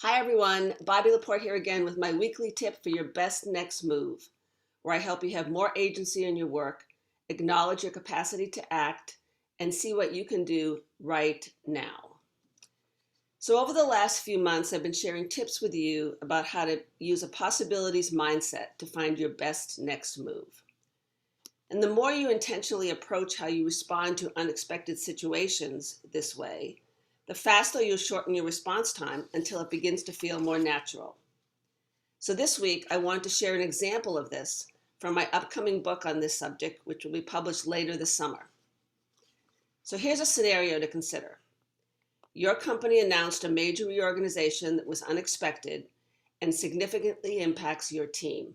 Hi everyone, Bobbie LaPorte here again with my weekly tip for your best next move, where I help you have more agency in your work, acknowledge your capacity to act, and see what you can do right now. So over the last few months, I've been sharing tips with you about how to use a possibilities mindset to find your best next move. And the more you intentionally approach how you respond to unexpected situations this way, the faster you'll shorten your response time until it begins to feel more natural. So this week, I want to share an example of this from my upcoming book on this subject, which will be published later this summer. So here's a scenario to consider. Your company announced a major reorganization that was unexpected and significantly impacts your team.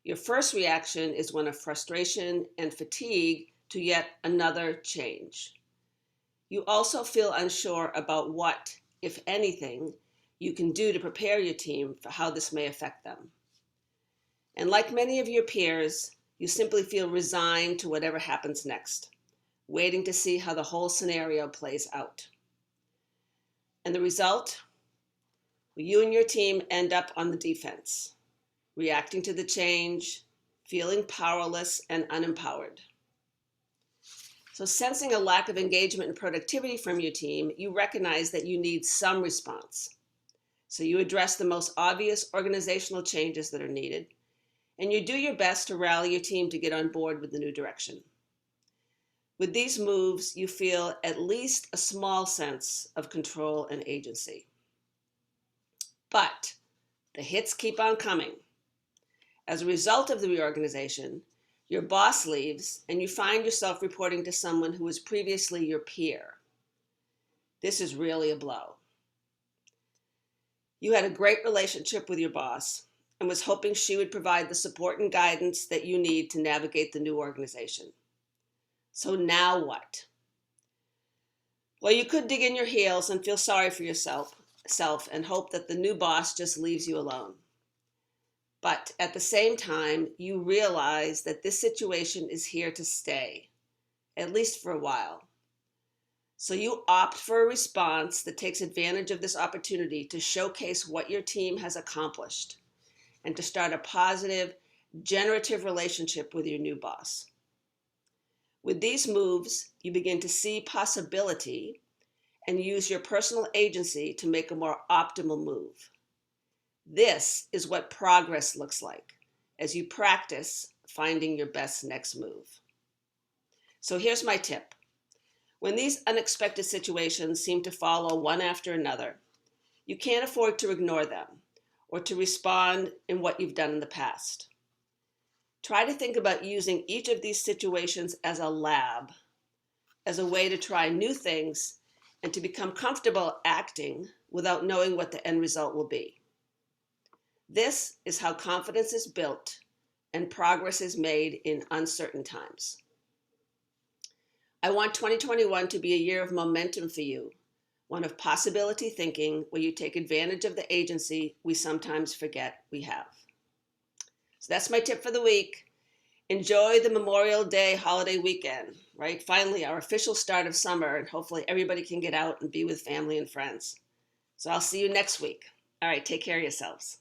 Your first reaction is one of frustration and fatigue to yet another change. You also feel unsure about what, if anything, you can do to prepare your team for how this may affect them. And like many of your peers, you simply feel resigned to whatever happens next, waiting to see how the whole scenario plays out. And the result? Well, you and your team end up on the defense, reacting to the change, feeling powerless and unempowered. So sensing a lack of engagement and productivity from your team, you recognize that you need some response. So you address the most obvious organizational changes that are needed, and you do your best to rally your team to get on board with the new direction. With these moves, you feel at least a small sense of control and agency. But the hits keep on coming. As a result of the reorganization, your boss leaves and you find yourself reporting to someone who was previously your peer. This is really a blow. You had a great relationship with your boss and was hoping she would provide the support and guidance that you need to navigate the new organization. So now what? Well, you could dig in your heels and feel sorry for yourself and hope that the new boss just leaves you alone. But at the same time, you realize that this situation is here to stay, at least for a while. So you opt for a response that takes advantage of this opportunity to showcase what your team has accomplished and to start a positive, generative relationship with your new boss. With these moves, you begin to see possibility and use your personal agency to make a more optimal move. This is what progress looks like as you practice finding your best next move. So here's my tip. When these unexpected situations seem to follow one after another, you can't afford to ignore them or to respond in what you've done in the past. Try to think about using each of these situations as a lab, as a way to try new things and to become comfortable acting without knowing what the end result will be. This is how confidence is built and progress is made in uncertain times. I want 2021 to be a year of momentum for you, one of possibility thinking where you take advantage of the agency we sometimes forget we have. So that's my tip for the week. Enjoy the Memorial Day holiday weekend, right? Finally, our official start of summer, and hopefully everybody can get out and be with family and friends. So I'll see you next week. All right, take care of yourselves.